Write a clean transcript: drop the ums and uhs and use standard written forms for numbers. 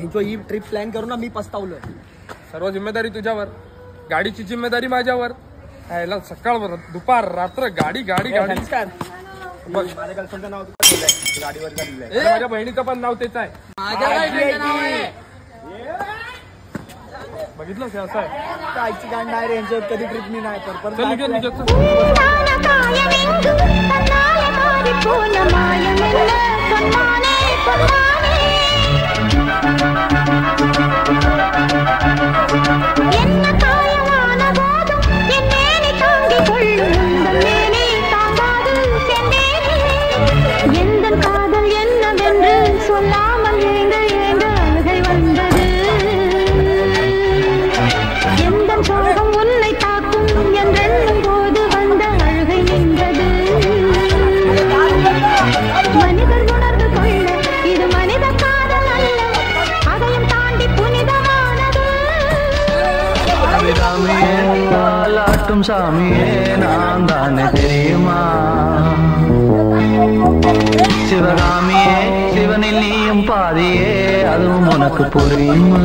जो ही trip plan करू ना मी पस्तावलं. सर्व जिम्मेदारी तुझ्यावर, गाडीची जिम्मेदारी माझ्यावर. यायला सकाळ दुपार रात्र गाडी गाडी गाडी. माझ्या गर्लफ्रेंडचं नाव गाडीवर माझ्या बहिणीचं पण नाव तेच आहे. बघितलं असं आहे कायची गाडी नाही रे यांच्यावर कधी ट्रिप मी नाही पर சாமியே நான் தானே தெரியுமா சிவகாமியே சிவனில் நீயும் பாதியே அதுவும் உனக்கு புரியுமா